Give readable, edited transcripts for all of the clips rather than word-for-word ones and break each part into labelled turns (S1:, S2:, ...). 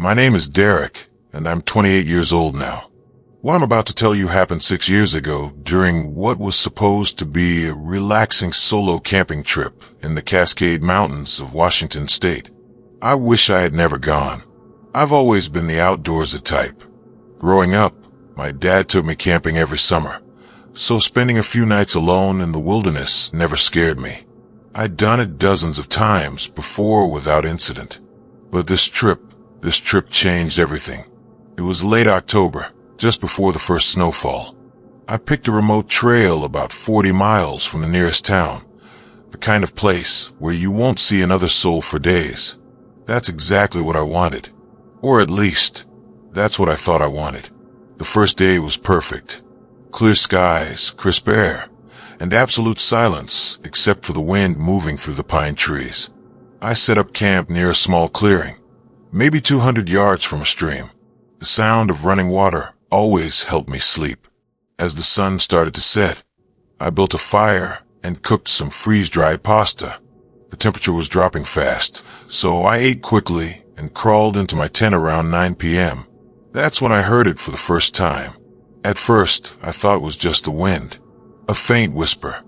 S1: My name is Derek, and I'm 28 years old now. What I'm about to tell you happened 6 years ago during what was supposed to be a relaxing solo camping trip in the Cascade Mountains of Washington State. I wish I had never gone. I've always been the outdoorsy type. Growing up, my dad took me camping every summer, so spending a few nights alone in the wilderness never scared me. I'd done it dozens of times before without incident. But this trip changed everything. It was late October, just before the first snowfall. I picked a remote trail about 40 miles from the nearest town, the kind of place where you won't see another soul for days. That's exactly what I wanted. Or at least, that's what I thought I wanted. The first day was perfect. Clear skies, crisp air, and absolute silence except for the wind moving through the pine trees. I set up camp near a small clearing, maybe 200 yards from a stream. The sound of running water always helped me sleep. As the sun started to set, I built a fire and cooked some freeze-dried pasta. The temperature was dropping fast, so I ate quickly and crawled into my tent around 9 p.m. That's when I heard it for the first time. At first, I thought it was just the wind, a faint whisper,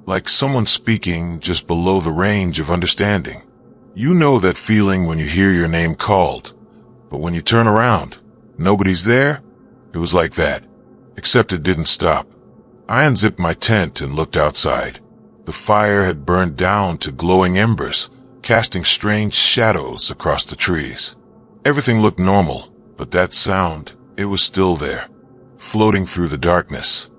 S1: like someone speaking just below the range of understanding. You know that feeling when you hear your name called, but when you turn around, nobody's there? It was like that, except it didn't stop. I unzipped my tent and looked outside. The fire had burned down to glowing embers, casting strange shadows across the trees. Everything looked normal, but that sound, it was still there, floating through the darkness.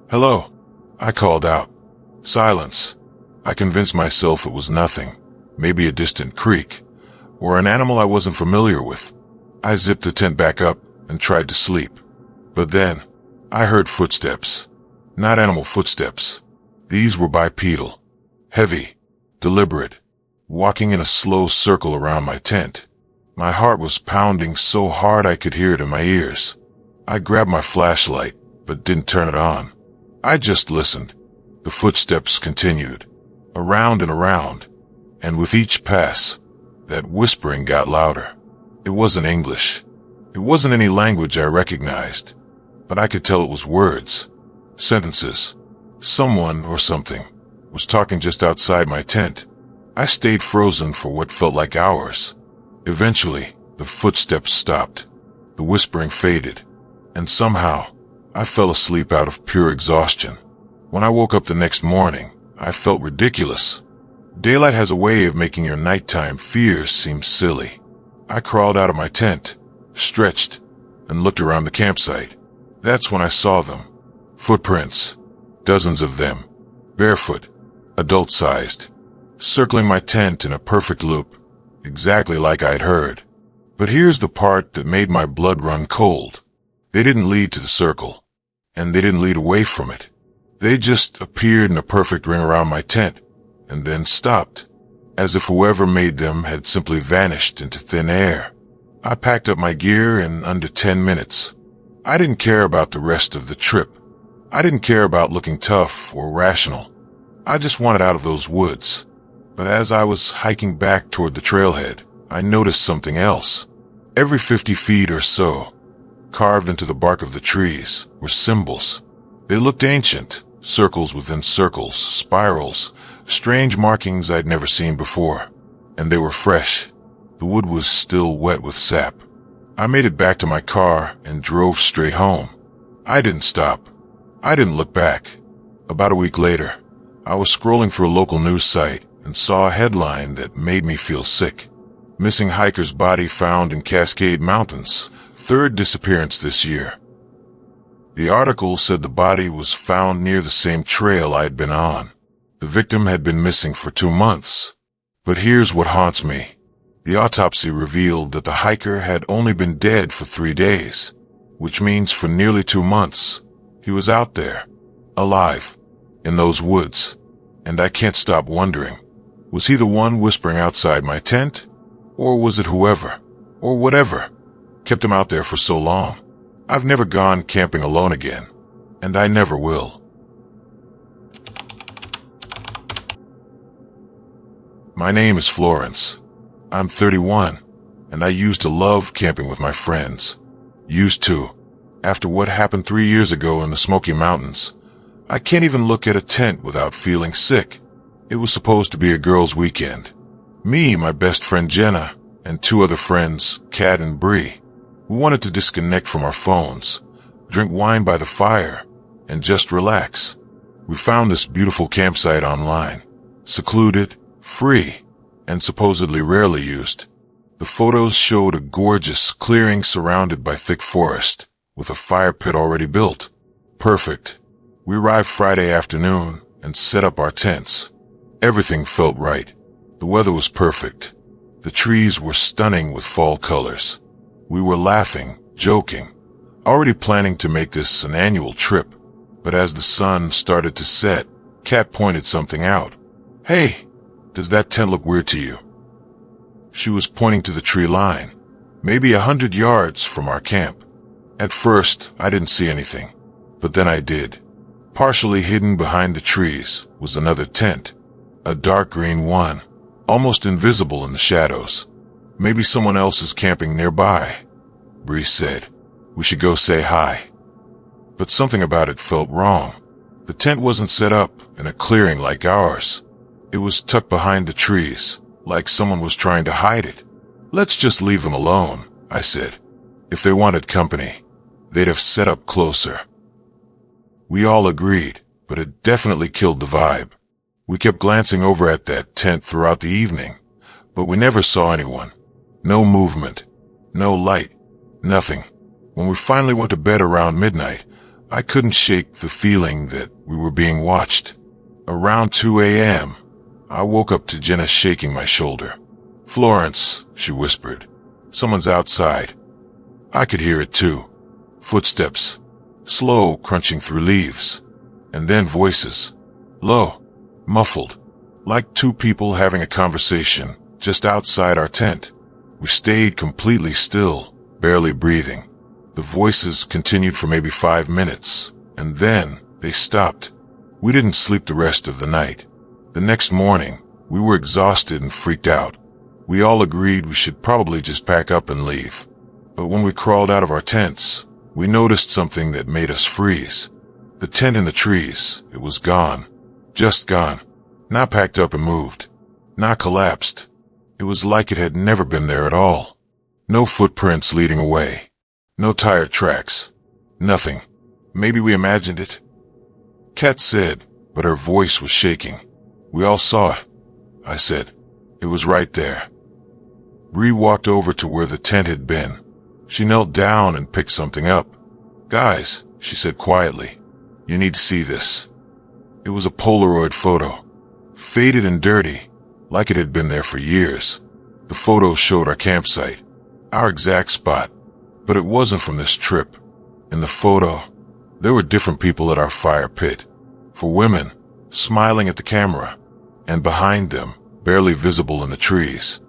S1: "Hello," I called out. Silence. I convinced myself it was nothing, maybe a distant creak, or an animal I wasn't familiar with. I zipped the tent back up and tried to sleep. But then, I heard footsteps. Not animal footsteps. These were bipedal, heavy, deliberate, walking in a slow circle around my tent. My heart was pounding so hard I could hear it in my ears. I grabbed my flashlight, but didn't turn it on. I just listened. The footsteps continued, around, and with each pass, that whispering got louder. It wasn't English. It wasn't any language I recognized, but I could tell it was words, sentences. Someone or something was talking just outside my tent. I stayed frozen for what felt like hours. Eventually, the footsteps stopped. The whispering faded, and somehow, I fell asleep out of pure exhaustion. When I woke up the next morning, I felt ridiculous. Daylight has a way of making your nighttime fears seem silly. I crawled out of my tent, stretched, and looked around the campsite. That's when I saw them. Footprints. Dozens of them. Barefoot. Adult-sized. Circling my tent in a perfect loop. Exactly like I'd heard. But here's the part that made my blood run cold. They didn't lead to the circle. And they didn't lead away from it. They just appeared in a perfect ring around my tent, and then stopped, as if whoever made them had simply vanished into thin air. I packed up my gear in under 10 minutes. I didn't care about the rest of the trip. I didn't care about looking tough or rational. I just wanted out of those woods. But as I was hiking back toward the trailhead, I noticed something else. Every 50 feet or so, carved into the bark of the trees, were symbols. They looked ancient, circles within circles, spirals, strange markings I'd never seen before. And they were fresh. The wood was still wet with sap. I made it back to my car and drove straight home. I didn't stop. I didn't look back. About a week later, I was scrolling through a local news site and saw a headline that made me feel sick. Missing hiker's body found in Cascade Mountains, third disappearance this year. The article said the body was found near the same trail I had been on. The victim had been missing for 2 months. But here's what haunts me. The autopsy revealed that the hiker had only been dead for 3 days, which means for nearly 2 months, he was out there, alive, in those woods. And I can't stop wondering, was he the one whispering outside my tent? Or was it whoever, or whatever, kept him out there for so long? I've never gone camping alone again, and I never will. My name is Florence. I'm 31, and I used to love camping with my friends. Used to. After what happened 3 years ago in the Smoky Mountains, I can't even look at a tent without feeling sick. It was supposed to be a girls' weekend. Me, my best friend Jenna, and 2 other friends, Kat and Bree. We wanted to disconnect from our phones, drink wine by the fire, and just relax. We found this beautiful campsite online, secluded, free, and supposedly rarely used. The photos showed a gorgeous clearing surrounded by thick forest, with a fire pit already built. Perfect. We arrived Friday afternoon and set up our tents. Everything felt right. The weather was perfect. The trees were stunning with fall colors. We were laughing, joking, already planning to make this an annual trip. But as the sun started to set, Kat pointed something out. "Hey, does that tent look weird to you?" She was pointing to the tree line, maybe 100 yards from our camp. At first, I didn't see anything, but then I did. Partially hidden behind the trees was another tent, a dark green one, almost invisible in the shadows. "Maybe someone else is camping nearby," Bree said. "We should go say hi." But something about it felt wrong. The tent wasn't set up in a clearing like ours. It was tucked behind the trees, like someone was trying to hide it. "Let's just leave them alone," I said. "If they wanted company, they'd have set up closer." We all agreed, but it definitely killed the vibe. We kept glancing over at that tent throughout the evening, but we never saw anyone. No movement, no light, nothing. When we finally went to bed around midnight, I couldn't shake the feeling that we were being watched. Around 2 a.m., I woke up to Jenna shaking my shoulder. "Florence," she whispered, "someone's outside." I could hear it too. Footsteps, slow crunching through leaves, and then voices, low, muffled, like 2 people having a conversation just outside our tent. We stayed completely still, barely breathing. The voices continued for maybe 5 minutes, and then they stopped. We didn't sleep the rest of the night. The next morning, we were exhausted and freaked out. We all agreed we should probably just pack up and leave. But when we crawled out of our tents, we noticed something that made us freeze. The tent in the trees, it was gone. Just gone. Not packed up and moved. Not collapsed. It was like it had never been there at all. No footprints leading away. No tire tracks. Nothing. Maybe we imagined it. Kat said, but her voice was shaking. "We all saw it," I said. "It was right there." Bree walked over to where the tent had been. She knelt down and picked something up. "Guys," she said quietly, "you need to see this." It was a Polaroid photo. Faded and dirty, like it had been there for years. The photo showed our campsite, our exact spot. But it wasn't from this trip. In the photo, there were different people at our fire pit. For women, smiling at the camera, and behind them, barely visible in the trees,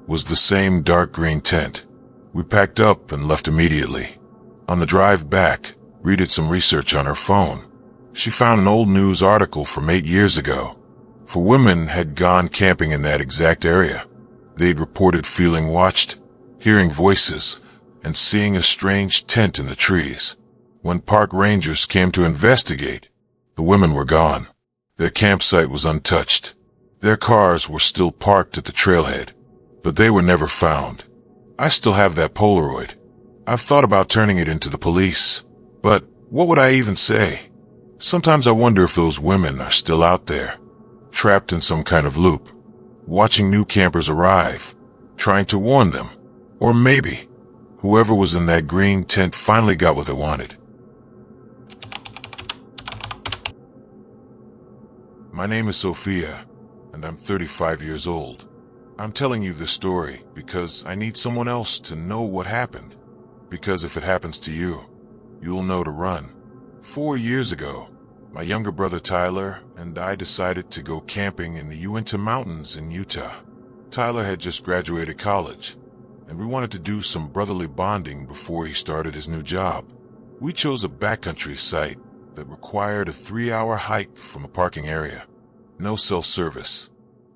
S1: was the same dark green tent. We packed up and left immediately. On the drive back, Bree did some research on her phone. She found an old news article from 8 years ago. For women had gone camping in that exact area. They'd reported feeling watched, hearing voices, and seeing a strange tent in the trees. When park rangers came to investigate, the women were gone. Their campsite was untouched. Their cars were still parked at the trailhead, but they were never found. I still have that Polaroid. I've thought about turning it into the police, but what would I even say? Sometimes I wonder if those women are still out there, trapped in some kind of loop, watching new campers arrive, trying to warn them, or maybe whoever was in that green tent finally got what they wanted. My name is Sophia, and I'm 35 years old. I'm telling you this story because I need someone else to know what happened. Because if it happens to you, you'll know to run. 4 years ago, my younger brother Tyler and I decided to go camping in the Uinta Mountains in Utah. Tyler had just graduated college, and we wanted to do some brotherly bonding before he started his new job. We chose a backcountry site that required a 3-hour hike from a parking area. No cell service,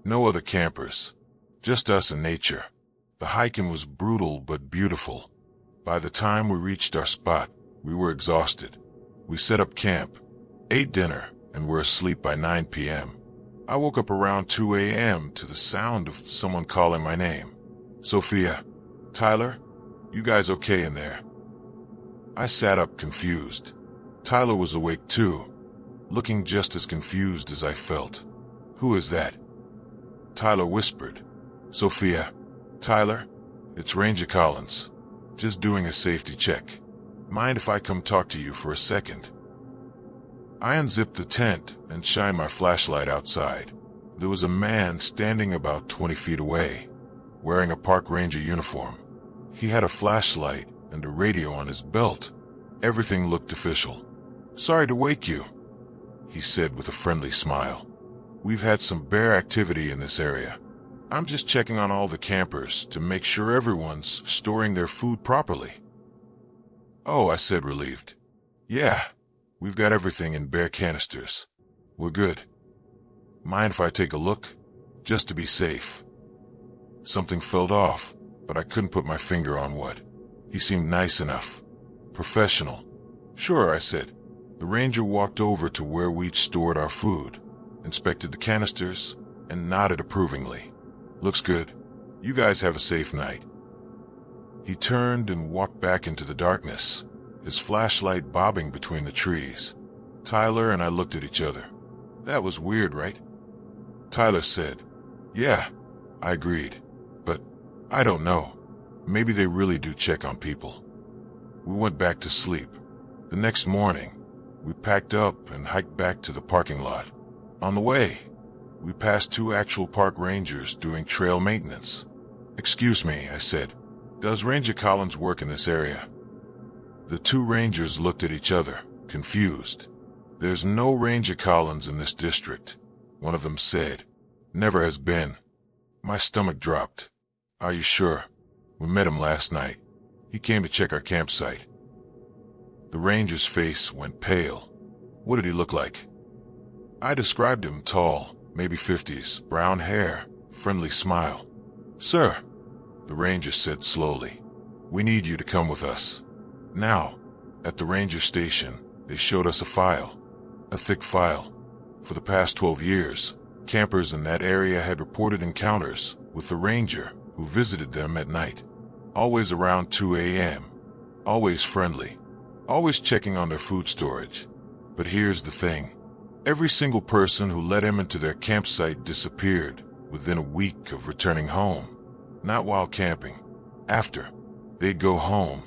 S1: no other campers, just us and nature. The hiking was brutal but beautiful. By the time we reached our spot, we were exhausted. We set up camp, ate dinner, and were asleep by 9 p.m. I woke up around 2 a.m. to the sound of someone calling my name. Sophia, Tyler, you guys okay in there? I sat up confused. Tyler was awake too, looking just as confused as I felt. Who is that? Tyler whispered. Sophia, Tyler, it's Ranger Collins. Just doing a safety check. Mind if I come talk to you for a second? I unzipped the tent and shined my flashlight outside. There was a man standing about 20 feet away, wearing a park ranger uniform. He had a flashlight and a radio on his belt. Everything looked official. Sorry to wake you, he said with a friendly smile. We've had some bear activity in this area. I'm just checking on all the campers to make sure everyone's storing their food properly. Oh, I said, relieved. Yeah, we've got everything in bear canisters. We're good. Mind if I take a look? Just to be safe. Something fell off, but I couldn't put my finger on what. He seemed nice enough. Professional. Sure, I said. The ranger walked over to where we'd stored our food, inspected the canisters, and nodded approvingly. Looks good. You guys have a safe night. He turned and walked back into the darkness, his flashlight bobbing between the trees. Tyler and I looked at each other. That was weird, right? Tyler said, Yeah, I agreed. But I don't know. Maybe they really do check on people. We went back to sleep. The next morning, we packed up and hiked back to the parking lot. On the way, we passed 2 actual park rangers doing trail maintenance. Excuse me, I said. Does Ranger Collins work in this area? The 2 rangers looked at each other, confused. There's no Ranger Collins in this district, one of them said. Never has been. My stomach dropped. Are you sure? We met him last night. He came to check our campsite. The ranger's face went pale. What did he look like? I described him tall, maybe 50s, brown hair, friendly smile. Sir, the ranger said slowly, we need you to come with us. Now, at the ranger station, they showed us a file, a thick file. For the past 12 years, campers in that area had reported encounters with the ranger who visited them at night. Always around 2 a.m., always friendly, always checking on their food storage. But here's the thing. Every single person who let him into their campsite disappeared within a week of returning home. Not while camping. After, they'd go home,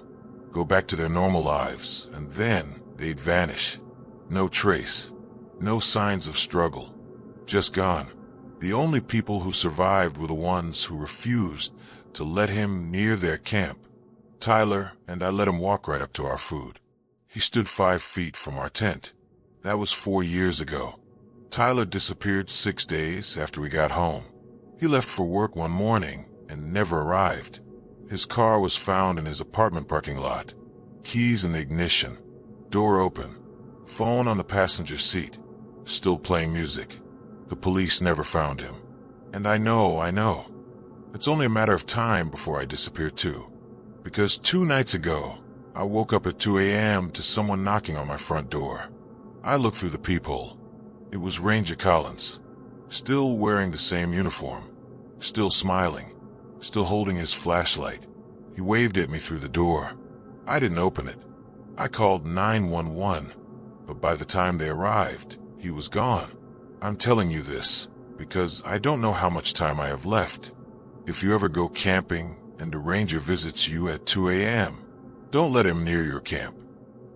S1: go back to their normal lives, and then they'd vanish. No trace. No signs of struggle. Just gone. The only people who survived were the ones who refused to let him near their camp. Tyler and I let him walk right up to our food. He stood 5 feet from our tent. That was 4 years ago. Tyler disappeared 6 days after we got home. He left for work one morning and never arrived. His car was found in his apartment parking lot. Keys in the ignition. Door open. Phone on the passenger seat. Still playing music. The police never found him. And I know. It's only a matter of time before I disappear too. Because 2 nights ago, I woke up at 2 a.m. to someone knocking on my front door. I looked through the peephole. It was Ranger Collins. Still wearing the same uniform. Still smiling. Still holding his flashlight. He waved at me through the door. I didn't open it. I called 911, but by the time they arrived, he was gone. I'm telling you this because I don't know how much time I have left. If you ever go camping and a ranger visits you at 2 a.m., don't let him near your camp.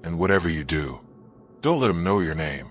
S1: And whatever you do, don't let him know your name.